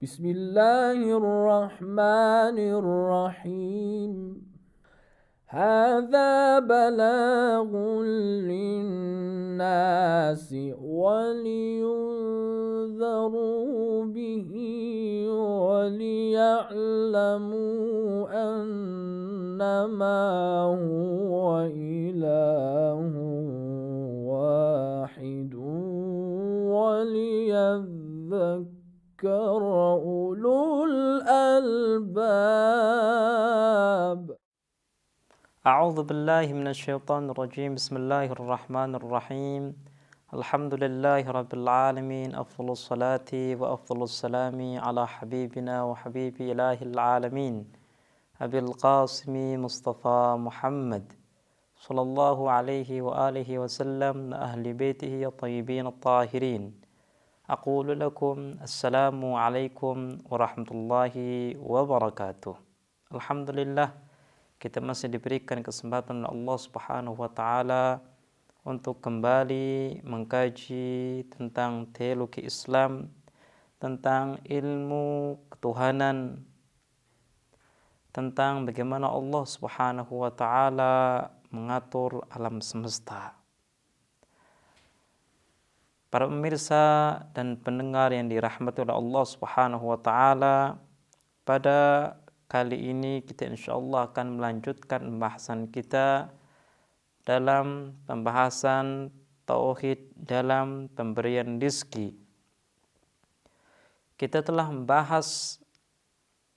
Bismillahirrahmanirrahim. Hadza balaghun linnasi waliyunzaru bihi waliya'lamu annama huwa ilahun wahidun waliyadhdhakkar ulul albab. أعوذ بالله من الشيطان الرجيم بسم الله الرحمن الرحيم الحمد لله رب العالمين أفضل الصلاة وأفضل السلام على حبيبنا وحبيب إله العالمين أبي القاسم مصطفى محمد صلى الله عليه وآله وسلم أهل بيته الطيبين الطاهرين أقول لكم السلام عليكم ورحمة الله وبركاته. الحمد لله, kita masih diberikan kesempatan oleh Allah Subhanahu wa taala untuk kembali mengkaji tentang teologi Islam, tentang ilmu ketuhanan, tentang bagaimana Allah Subhanahu wa taala mengatur alam semesta. Para pemirsa dan pendengar yang dirahmati oleh Allah Subhanahu wa taala, pada kali ini kita insyaallah akan melanjutkan pembahasan kita dalam pembahasan tauhid dalam pemberian rizki. Kita telah membahas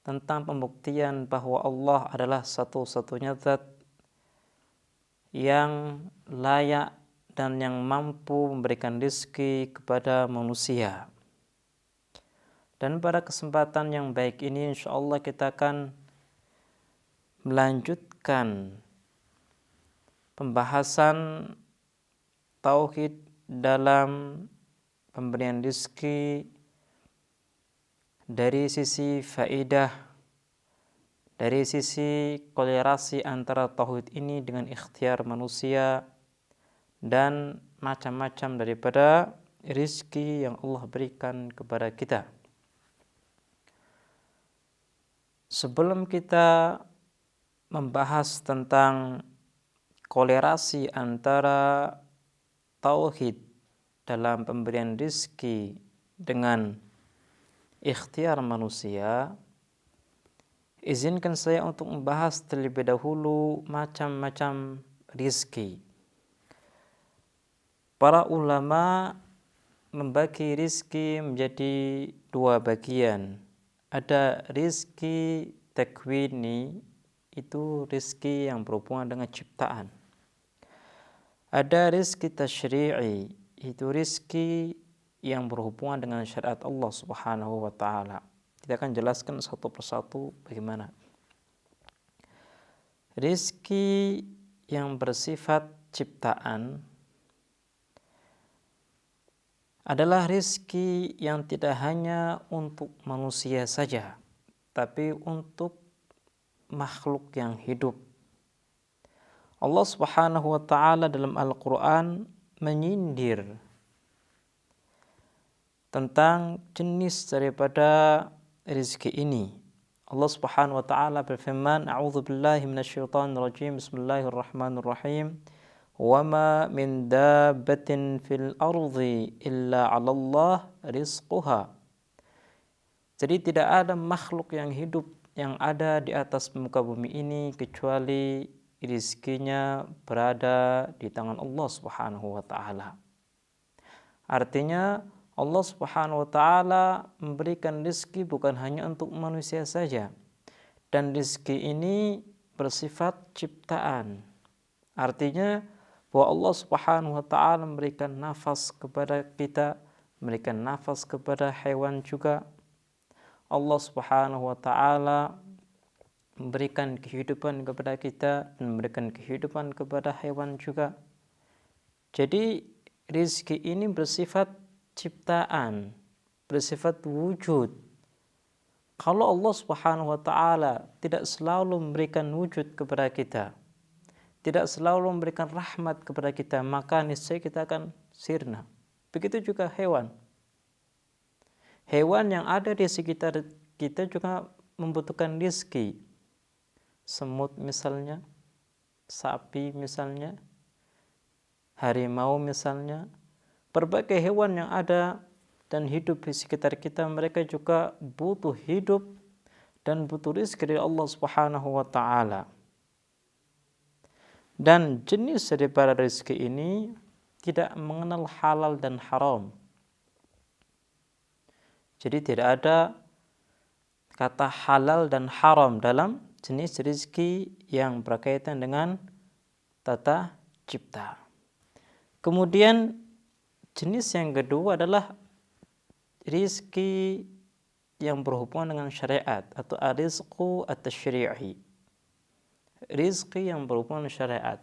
tentang pembuktian bahwa Allah adalah satu-satunya zat yang layak dan yang mampu memberikan rizki kepada manusia. Dan pada kesempatan yang baik ini insyaallah kita akan melanjutkan pembahasan tauhid dalam pemberian rizki dari sisi faedah, dari sisi kolerasi antara tauhid ini dengan ikhtiar manusia dan macam-macam daripada rizki yang Allah berikan kepada kita. Sebelum kita membahas tentang kolerasi antara tauhid dalam pemberian rizki dengan ikhtiar manusia, izinkan saya untuk membahas terlebih dahulu macam-macam rizki. Para ulama membagi rizki menjadi dua bagian. Ada rizki takwini, itu rizki yang berhubungan dengan ciptaan. Ada rizki tasyri'i, itu rizki yang berhubungan dengan syariat Allah Subhanahu wa taala. Kita akan jelaskan satu persatu bagaimana. Rizki yang bersifat ciptaan adalah rizki yang tidak hanya untuk manusia saja, tapi untuk makhluk yang hidup. Allah Subhanahu wa taala dalam Al-Qur'an menyindir tentang jenis daripada rizki ini. Allah Subhanahu wa taala berfirman, A'udzu billahi minasyaitonir rajim. Bismillahirrahmanirrahim. وَمَا مِنْ دَابَّةٍ فِي الْأَرْضِ إِلَّا عَلَى اللَّهِ رِزْقُهَا. Jadi tidak ada makhluk yang hidup yang ada di atas muka bumi ini kecuali rizkinya berada di tangan Allah Subhanahu wa taala. Artinya Allah Subhanahu wa taala memberikan rizki bukan hanya untuk manusia saja, dan rizki ini bersifat ciptaan. Artinya bahwa Allah Subhanahu wa taala memberikan nafas kepada kita, memberikan nafas kepada hewan juga. Allah Subhanahu wa taala memberikan kehidupan kepada kita dan memberikan kehidupan kepada hewan juga. Jadi rizki ini bersifat ciptaan, bersifat wujud. Kalau Allah Subhanahu wa taala tidak selalu memberikan wujud kepada kita, tidak selalu memberikan rahmat kepada kita, maka niscaya kita akan sirna. Begitu juga hewan. Hewan yang ada di sekitar kita juga membutuhkan rizki. Semut misalnya, sapi misalnya, harimau misalnya, berbagai hewan yang ada dan hidup di sekitar kita, mereka juga butuh hidup dan butuh rizki dari Allah Subhanahu wa ta'ala. Dan jenis daripada rizki ini tidak mengenal halal dan haram. Jadi tidak ada kata halal dan haram dalam jenis rizki yang berkaitan dengan tata cipta. Kemudian jenis yang kedua adalah rizki yang berhubungan dengan syariat atau ar-rizqu at-tasyri'i. Rizki yang berhubungan dengan syariat.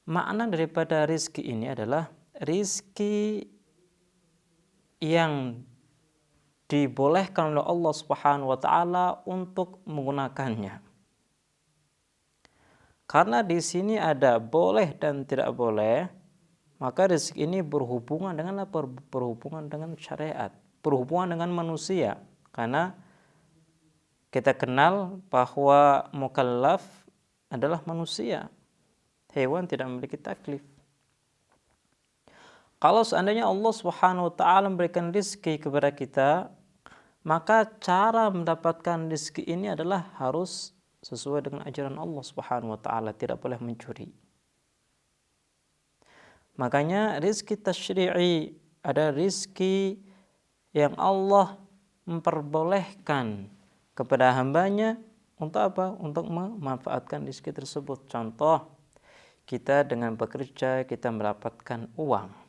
Makna daripada rizki ini adalah rizki yang dibolehkan oleh Allah Subhanahu wa ta'ala untuk menggunakannya. Karena di sini ada boleh dan tidak boleh, maka rezeki ini berhubungan dengan apa? Berhubungan dengan syariat, berhubungan dengan manusia. Karena kita kenal bahwa mukallaf adalah manusia. Hewan tidak memiliki taklif. Kalau seandainya Allah Subhanahu wa ta'ala memberikan rezeki kepada kita, maka cara mendapatkan rezeki ini adalah harus sesuai dengan ajaran Allah Subhanahu wa ta'ala, tidak boleh mencuri. Makanya rezeki tasyri'i, ada rezeki yang Allah memperbolehkan kepada hambanya untuk apa? Untuk memanfaatkan rezeki tersebut. Contoh, kita dengan bekerja kita mendapatkan uang.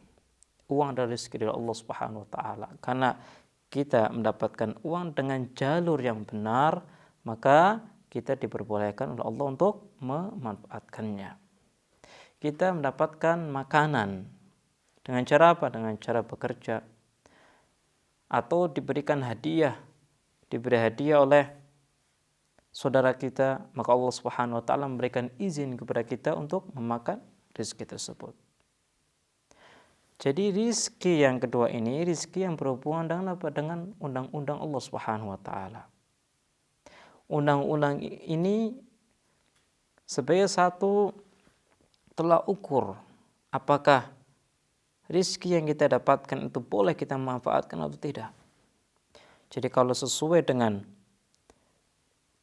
Uang adalah rezeki dari Allah Subhanahu wa ta'ala. Karena kita mendapatkan uang dengan jalur yang benar, maka kita diperbolehkan oleh Allah untuk memanfaatkannya. Kita mendapatkan makanan dengan cara apa? Dengan cara bekerja. Atau diberikan hadiah, diberi hadiah oleh saudara kita, maka Allah Subhanahu wa ta'ala memberikan izin kepada kita untuk memakan rezeki tersebut. Jadi rizki yang kedua ini rizki yang berhubungan dengan apa? Dengan undang-undang Allah Subhanahu wa ta'ala. Undang-undang ini sebagai satu tolak ukur apakah rizki yang kita dapatkan itu boleh kita manfaatkan atau tidak. Jadi kalau sesuai dengan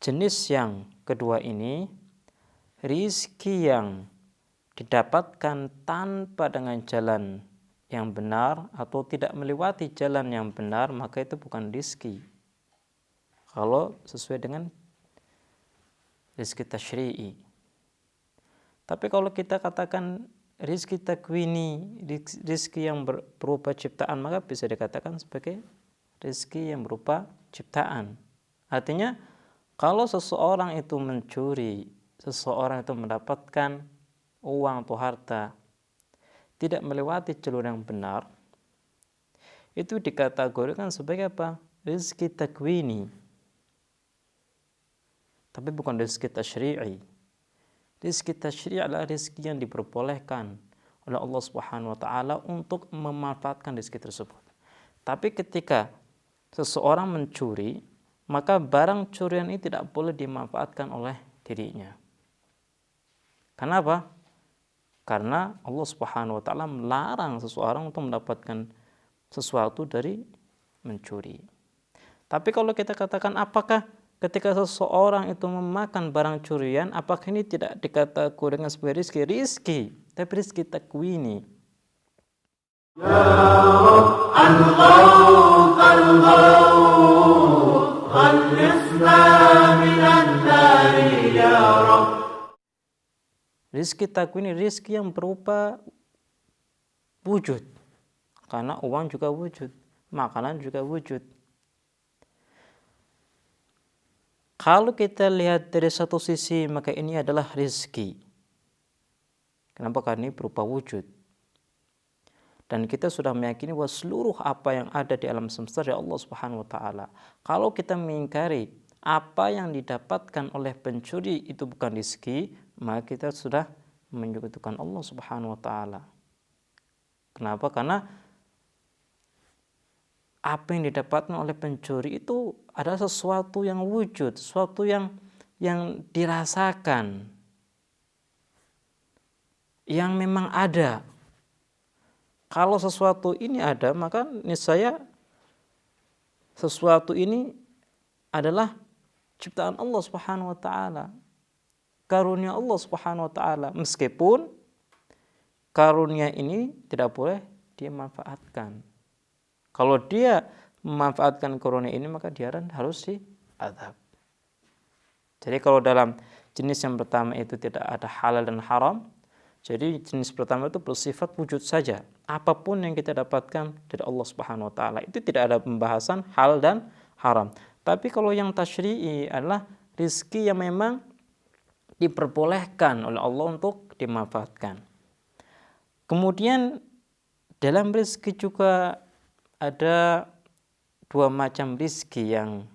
jenis yang kedua ini, rizki yang didapatkan tanpa dengan jalan yang benar atau tidak melewati jalan yang benar, maka itu bukan rizki. Kalau sesuai dengan rizki tasyri'i. Tapi kalau kita katakan rizki takwini, rizki yang berupa ciptaan, maka bisa dikatakan sebagai rizki yang berupa ciptaan. Artinya kalau seseorang itu mencuri, seseorang itu mendapatkan uang atau harta tidak melewati jalur yang benar, itu dikategorikan sebagai apa? Rizki takwini. Tapi bukan rizki tasyri'i. Rizki tasyri'i adalah rizki yang diperbolehkan oleh Allah Subhanahu wa ta'ala untuk memanfaatkan rizki tersebut. Tapi ketika seseorang mencuri, maka barang curian ini tidak boleh dimanfaatkan oleh dirinya. Kenapa? Karena Allah Subhanahu wa ta'ala melarang seseorang untuk mendapatkan sesuatu dari mencuri. Tapi kalau kita katakan apakah ketika seseorang itu memakan barang curian, apakah ini tidak dikategorikan sebagai rizki? Rizki, tapi rizki takwini. Ya Rabb, al-Ghawth, al-Ghawth, khallisna minan nari ya Rabb. Rizki takwini, rizki yang berupa wujud. Karena uang juga wujud, makanan juga wujud. Kalau kita lihat dari satu sisi, maka ini adalah rizki. Kenapa? Karena ini berupa wujud. Dan kita sudah meyakini bahwa seluruh apa yang ada di alam semesta dari Allah Subhanahu wa ta'ala. Kalau kita mengingkari apa yang didapatkan oleh pencuri itu bukan rizki, maka kita sudah menyekutukan Allah Subhanahu wa ta'ala. Kenapa? Karena apa yang didapatkan oleh pencuri itu adalah sesuatu yang wujud, sesuatu yang dirasakan, yang memang ada. Kalau sesuatu ini ada, maka niscaya sesuatu ini adalah ciptaan Allah Subhanahu wa taala. Karunia Allah Subhanahu wa taala, meskipun karunia ini tidak boleh dia manfaatkan. Kalau dia memanfaatkan karunia ini, maka dia harus diazab. Jadi kalau dalam jenis yang pertama itu tidak ada halal dan haram, jadi jenis pertama itu bersifat wujud saja. Apapun yang kita dapatkan dari Allah Subhanahu wa taala itu tidak ada pembahasan halal dan haram. Tapi kalau yang tasyri'i adalah rizki yang memang diperbolehkan oleh Allah untuk dimanfaatkan. Kemudian dalam rizki juga ada dua macam rizki yang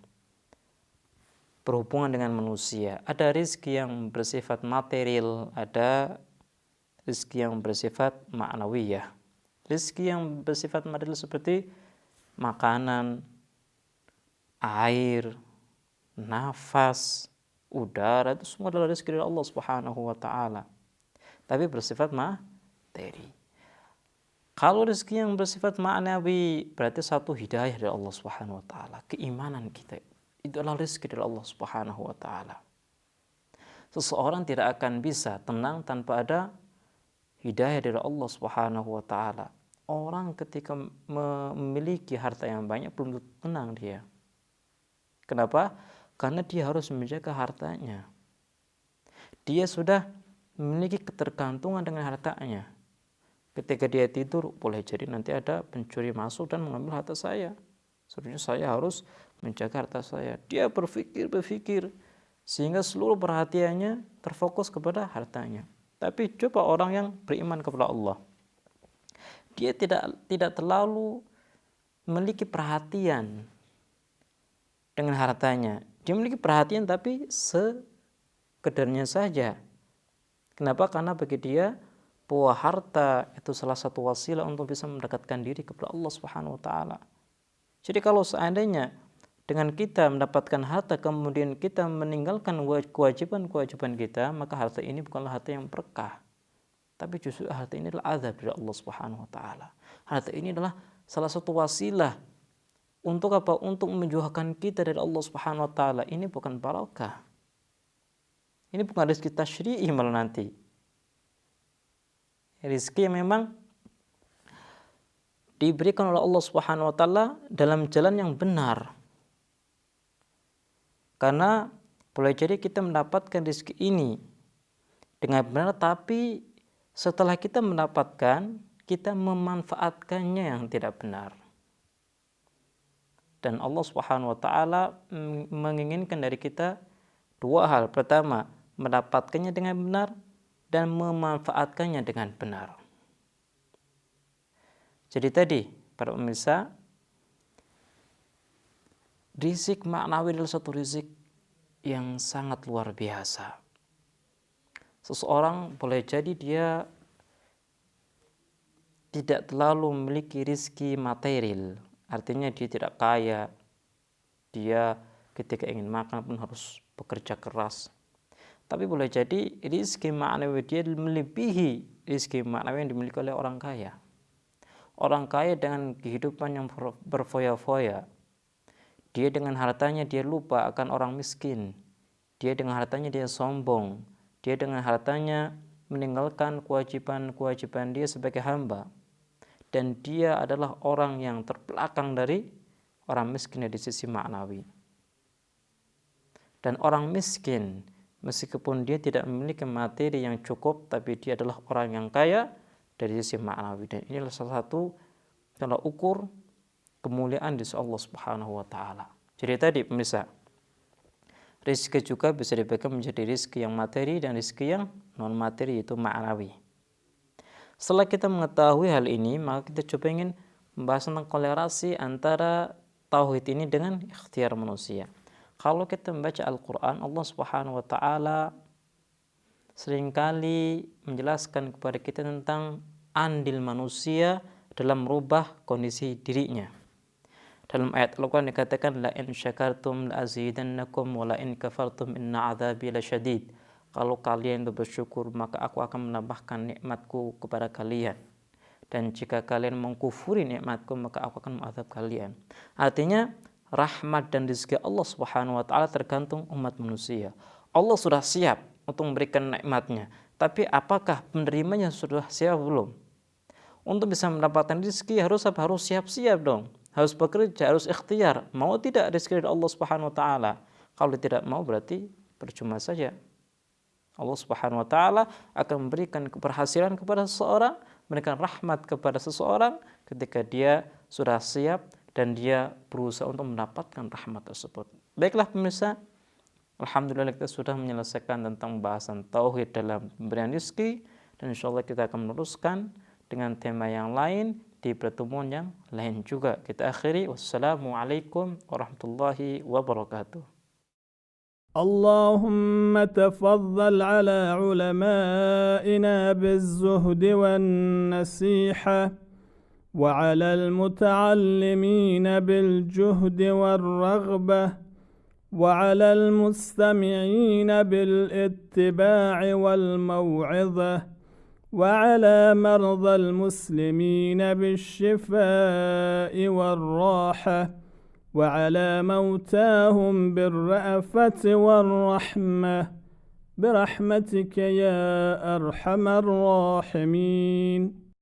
berhubungan dengan manusia. Ada rizki yang bersifat material, ada rizki yang bersifat ma'nawiyah. Rizki yang bersifat material seperti makanan, air, nafas, udara, itu semua adalah rizki dari Allah Subhanahu wa taala. Tapi bersifat materi. Kalau rizki yang bersifat ma'nawi berarti satu hidayah dari Allah Subhanahu wa taala, keimanan kita. Itu adalah rizki dari Allah Subhanahu wa taala. Seseorang tidak akan bisa tenang tanpa ada hidayah dari Allah Subhanahu wa taala. Orang ketika memiliki harta yang banyak belum tenang dia. Kenapa? Karena dia harus menjaga hartanya. Dia sudah memiliki ketergantungan dengan hartanya. Ketika dia tidur, boleh jadi nanti ada pencuri masuk dan mengambil harta saya. Seharusnya saya harus menjaga harta saya. Dia berpikir sehingga seluruh perhatiannya terfokus kepada hartanya. Tapi coba orang yang beriman kepada Allah, dia tidak terlalu memiliki perhatian dengan hartanya. Dia memiliki perhatian tapi sekedarnya saja. Kenapa? Karena bagi dia bahwa harta itu salah satu wasilah untuk bisa mendekatkan diri kepada Allah Subhanahu wa taala. Jadi kalau seandainya dengan kita mendapatkan harta kemudian kita meninggalkan kewajiban-kewajiban kita, maka harta ini bukanlah harta yang berkah. Tapi justru harta ini adalah azab dari Allah Subhanahu wa taala. Harta ini adalah salah satu wasilah untuk apa? Untuk menjauhkan kita dari Allah Subhanahu wa taala. Ini bukan barakah. Ini bukan rezeki tasyri'i malah nanti. Rezeki yang memang diberikan oleh Allah Subhanahu wa taala dalam jalan yang benar. Karena boleh jadi kita mendapatkan rezeki ini dengan benar, tapi setelah kita mendapatkan, kita memanfaatkannya yang tidak benar. Dan Allah Subhanahu wa taala menginginkan dari kita dua hal. Pertama, mendapatkannya dengan benar dan memanfaatkannya dengan benar. Jadi tadi, para pemirsa, rizki maknawi adalah satu rizki yang sangat luar biasa. Seseorang boleh jadi dia tidak terlalu memiliki rizki material, artinya dia tidak kaya, dia ketika ingin makan pun harus bekerja keras. Tapi boleh jadi rizki maknawi dia melebihi rizki maknawi yang dimiliki oleh orang kaya. Orang kaya dengan kehidupan yang berfoya-foya, dia dengan hartanya dia lupa akan orang miskin, dia dengan hartanya dia sombong, dia dengan hartanya meninggalkan kewajiban-kewajiban dia sebagai hamba. Dan dia adalah orang yang terbelakang dari orang miskin di sisi maknawi. Dan orang miskin, meskipun dia tidak memiliki materi yang cukup, tapi dia adalah orang yang kaya dari sisi maknawi. Dan inilah salah satu tolak ukur kemuliaan di sisi Allah Subhanahu wa taala. Jadi tadi pemirsa, rizki juga bisa dibagi menjadi rizki yang materi dan rizki yang non materi, yaitu maknawi. Setelah kita mengetahui hal ini, maka kita coba ingin membahas tentang kolerasi antara tauhid ini dengan ikhtiar manusia. Kalau kita membaca Al-Quran, Allah Subhanahu wa taala seringkali menjelaskan kepada kita tentang andil manusia dalam merubah kondisi dirinya. Dalam ayat Al-Quran dikatakan la in syakartum la azidannakum wa la in kafartum inna adzabi lasyadid. Kalau kalian itu bersyukur maka aku akan menambahkan nikmatku kepada kalian. Dan jika kalian mengkufuri nikmatku maka aku akan mengadab kalian. Artinya rahmat dan rezeki Allah Subhanahu wa taala tergantung umat manusia. Allah sudah siap untuk memberikan nikmatnya, tapi apakah penerimanya sudah siap belum? Untuk bisa mendapatkan rezeki harus siap-siap dong. Harus bekerja, harus ikhtiar. Mau tidak rezeki dari Allah Subhanahu wa taala? Kalau tidak mau berarti percuma saja. Allah Subhanahu wa taala akan memberikan keberhasilan kepada seseorang, memberikan rahmat kepada seseorang ketika dia sudah siap dan dia berusaha untuk mendapatkan rahmat tersebut. Baiklah pemirsa, alhamdulillah kita sudah menyelesaikan tentang bahasan tauhid dalam pemberian rezeki, dan insyaallah kita akan meneruskan dengan tema yang lain di pertemuan yang lain juga. Kita akhiri, wassalamualaikum warahmatullahi wabarakatuh. اللهم تفضل على علمائنا بالزهد والنصيحة، وعلى المتعلمين بالجهد والرغبة، وعلى المستمعين بالاتباع والموعظة، وعلى مرضى المسلمين بالشفاء والراحة، وعلى موتاهم بالرأفة والرحمة، برحمتك يا أرحم الراحمين.